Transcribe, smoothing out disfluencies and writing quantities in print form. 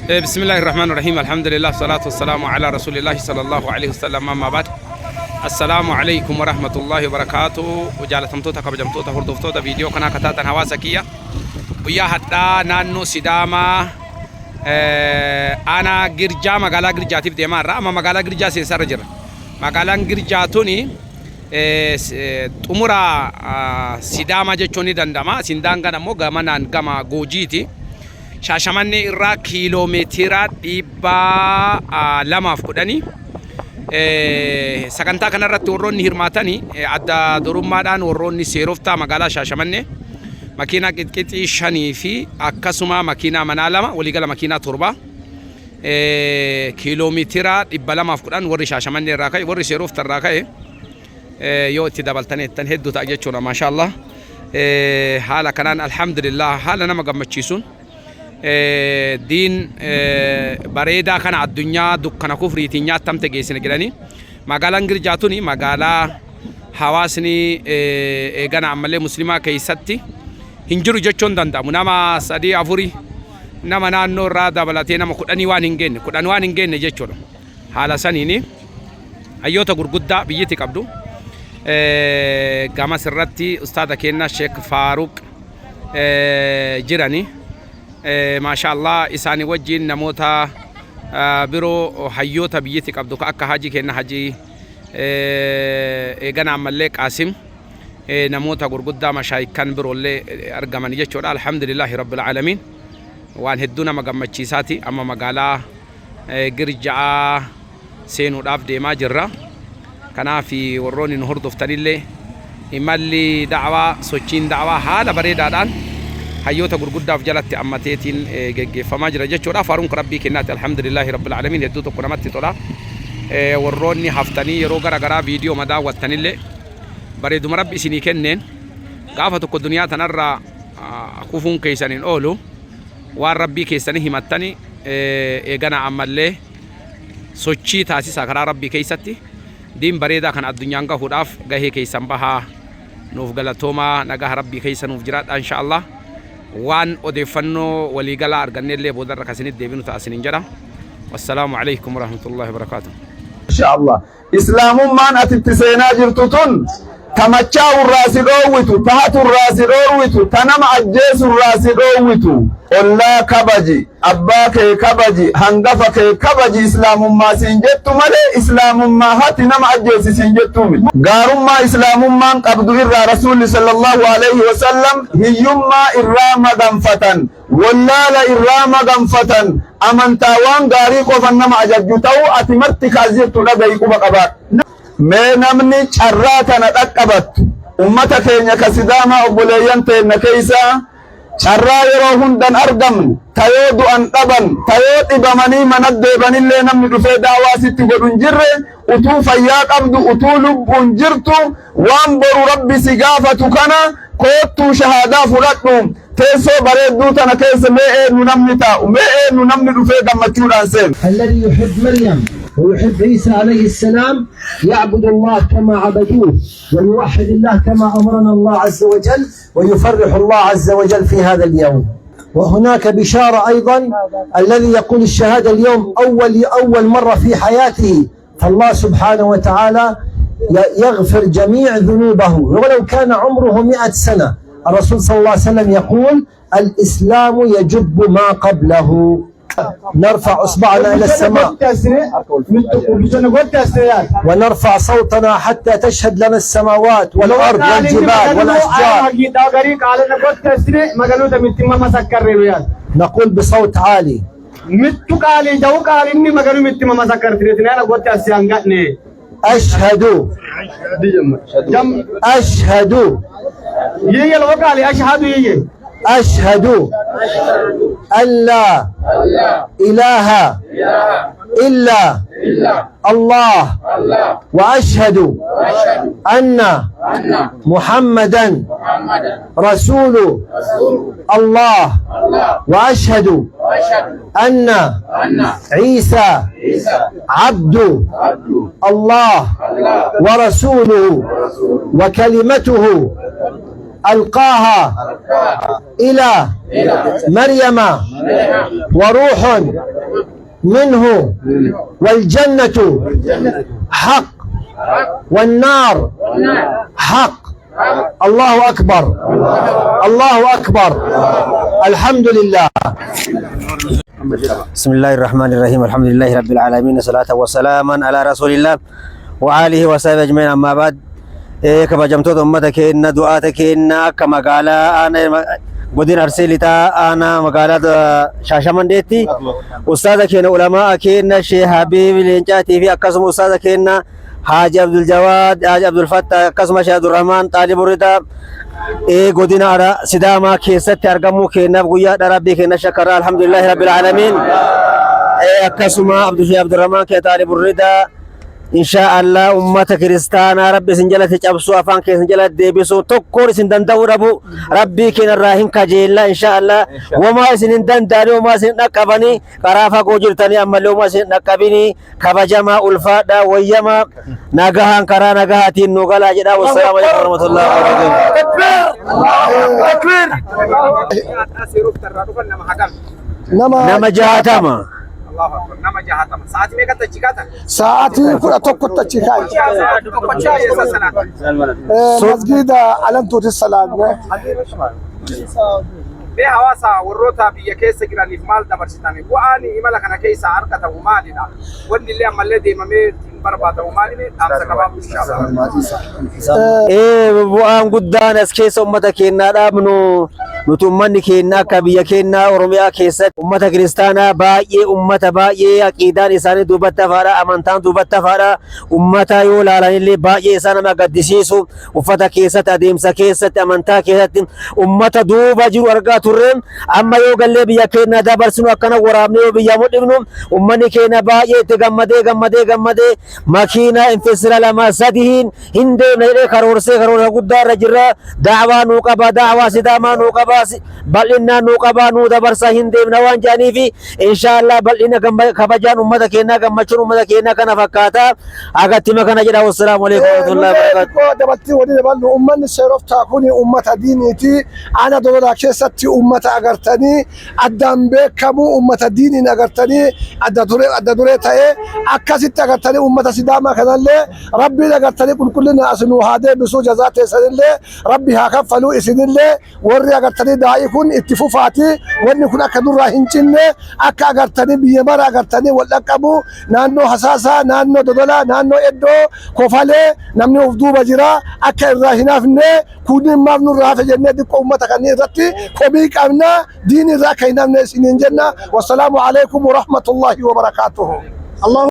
بسم الله الرحمن الرحيم الحمد لله والصلاة والسلام على رسول الله صلى الله عليه وسلم أما بعد السلام عليكم ورحمة الله وبركاته وجالتمتوتا كبجمتوتا هردفتوتا فيديو كنا كتاتا هواسكية ويا حتى نانو سداما أنا جرجا مقالا جرجاتي في ديما رأما مقالا جرجا سيسار جر مقالا جرجاتوني umura sidama jechoni dandama sindanga namo gamanan gama gojiti Shashamanne irraa kiiloomeetira 200 sagantaa kanarratti warroonni hirmaatani adda durummaadhaan warroonni seeroftaa magaalaa Shashamanne makiina qixqixii 5 fi akkasuma makiina manaa 2 waligala makiina 7 kiiloomeetira 210 warri Shashamanne irraa ka'e warri seeroftaa irraa ka'e yoo itti dabaltaneettan hedduu ta'a jechuudha maashaallah haala kanaan alhamdulillah haala nama gammachiisuun diin bareedaa kana addunyaa dukkana kufriitiin nyaatamte geessine jedhanii magaalaan Girjaatuni magaalaa hawaasni eegana ammallee muslimaa keessatti hin jiru jechuun danda'amu nama 3-4 nama naannoo irraa dabalatee nama 10 waan hin geenye jechuudha haala saniini hayyoota gurguddaa biyyatti qabdu gama sirratti ustaada keenya Sheek Faaruq jirani maashaallah isaani wajjin namoota biroo hayyoota biyyatti qabdu akka haji keenya haji eegana ammallee Qaasim namoota gurguddaa mashaayikan biroollee argaman jechuudha alhamdulillahi rabbil aalamiin waan hedduu nama gammachiisaati amma magaalaa Girjaa seenuudhaaf deemaa jirra kanaaf warroonni nu hordoftanillee imalli da'waa sochiin da'waa haala bareedaadhaan hayyoota gurguddaaf jalatti ammateetiin geggeeffamaa jira jechuudha faaruun rabbii kennaati alhamdulillahi rabbil aalamiin hedduu tokko namatti tola warroonni haftanii yeroo garagaraa viidiyoo madaawwattanillee bareeduma rabbi isinii kenneen gaafa tokko duniyaa tanarraa kufuun keessaniin oolu waan rabbii keessanii himattani eegana ammallee sochii taasisaa karaa rabbii keessatti diin bareedaa kan addunyaan gahuudhaaf gahee keessan bahaa nuuf galatoomaa nagaa rabbii keessa nuuf jiraadha inshaallah waan odeeffannoo waliigalaa argannellee boodarra kasinitti deebinu ta'asiniin jedha wassalaamu alaykum warahmatullahi wabarakaatuh inshaallah islaamummaan atitti seenaa jirtu tun tamachaa urraasi dhoowwitu tahatu urraasi dhoowwitu tanama ajjeesu urraasi dhoowwitu ollaa kabaji abbaa kee kabaji hangafa kee kabaji islaamummaa siin jettu malee islaamummaa hati nama ajjeesi siin jettu miti gaarummaa islaamummaan qabdu irraa rasuulli sallallahu alayhi wasallam hiyyummaa irraa maganfatan wallaala irraa maganfatan amantaa waan gaarii qofan nama ajajju ta'uu ati marti kaas jettu dhagahi quba qabaadhu mee namni carraa tana dhaqqabattu ummata keenya ka sidaamaa obboleeyyan teenna keeysaa carraa yeroo hundan argamnu tayoo du'an dhaban tayoo dhibamanii mana deebanillee namni dhufee daawaa sitti godhu hin jirre utuu fayyaa qabdu utuu lubbuun jirtu waan boru rabbi si gaafatu kana koottuu shahaadaa fudhadhu teessoo bareedduu tana keessa mee eenyu namni taa'u mee eenyu namni dhufee gammachuudhaan seenu alladhi yuhib Maryam ويحب عيسى عليه السلام يعبد الله كما عبدوه ويوحد الله كما أمرنا الله عز وجل ويفرح الله عز وجل في هذا اليوم وهناك بشارة أيضا الذي يقول الشهادة اليوم أول مرة في حياته فالله سبحانه وتعالى يغفر جميع ذنوبه ولو كان عمره 100 سنة الرسول صلى الله عليه وسلم يقول الإسلام يجب ما قبله نرفع أصبعنا إلى السماء ونرفع صوتنا حتى تشهد لنا السماوات والأرض والجبال والأشجار نقول بصوت عالي أشهد أشهد أشهد أن لا إله إلا الله وأشهد أن محمدا رسول الله وأشهد أن عيسى عبد الله ورسوله وكلمته ألقاها إلى مريم وروح منه والجنة حق والنار حق. الله أكبر الله أكبر الحمد لله. بسم الله الرحمن الرحيم الحمد لله رب العالمين صلاة وسلاما على رسول الله وآله وصحبه أجمعين. أما بعد كبجمتوت أمتك إن دعاتك إن كما قال أنا godin arselita ana magala shashaman deetti ustaza keenya ulama keenya Sheikh Habib Leencaatii fi akkasuma ustaza keenya Haji Abdul Jawad Haji Abdul Fattah akkasuma Sheikh Abdul Rahman Talibur Rida godina ara Sidama keessatti argamu keenyaaf guyyaa rabbii keenya shakara alhamdulillahi rabbil alamin. akkasuma Sheikh Abdul Rahman ke Talibur Rida Inshaallah ummata kiristaanaa rabbi isin jalatti cabsuu afaan keessan jalatti deebisuu tokkoon isin danda'uu dhabu rabbii keenya irraa hin kajeella inshaallah. Wamaa isin hin danda'anii wamaa isin dhaqqabanii karaa fagoo jirtanii ammallee wamaa isin dhaqqabinii kabajamaa ulfaadhaa wayyamaa nagahaan karaa nagahaatiin nu galaa jedha. Wassalaamu alaikum warahmatullahi wabarakatuh. nama jahatama ساعتي كل أتوقع تشيكاي مسجد علم توتي السلام بيه هواسا وروتا بيه كيس جراني مال دبرشتاني واني إمالا كنا كيسا عرقة ومالنا واللي اللي عمل دي مميت برباطة ومالنا أمسا كباب إن شاء الله. bu'aan guddaan as keessa ummata keenyaa dhaabnu nuti ummanni keenya akka biyya keenya Oromiyaa keessatti ummata kiristaanaa baay'ee ummata baay'ee aqiidaan isaanii duubatti hafaadha amantaan duubatti hafaadha ummata yoo ilaalanillee baay'ee isaan nama gaddisiisu uffata keessatti adeemsa keessatti amantaa keessatti ummata duuba jiru argaa turre amma yoo gallee biyya keenya dabarsinu akkana waraabnee yoo biyya mudhifnu ummanni keenya baay'ee itti gammadee makiina infisira lama sadiin hindeemne karoorsee karoora guddaa irra jirra da'waa nuu qaba da'waa Sidaamaa nuu qaba bal'inaan nuu qaba nuu dabarsa hindeemna waan jedhaniifi inshaallah bal'ina kabajaan ummata keenya gammachuun ummata keenya kana fakkaata agattima kana jedha. Wassalaamu alaikum warahmatullahi wabarakatuh. dabatti wali daballu ummanni seeroftaa kuni ummata diiniiti ana dola keessatti ummata agartanii addaan beekamu ummata diiniin agartanii adda duree ta'ee akkasitti agartanii ummata Sidaamaa kanallee rabbiin agartanii qulqullina asinuu haa deebisuu jazaa teessanillee rabbi haa kaffalu isinillee warri agartanii daa'ii kun itti fufaati wanni kun akka nurraa hin cinne akka agartanii biyya mara agartanii wal dhaqqabu naannoo Hasaasaa naannoo Dodolaa naannoo Eddoo Kofalee namni of duuba jira akka irraa hin hafne kunin maaf nurraa hafe jennee xiqqoo ummata kanneen irratti komii qabna diin irraa akka hin hafne isiniin jenna. Wassalaamu alaikum warahmatullahi wabarakatuhu.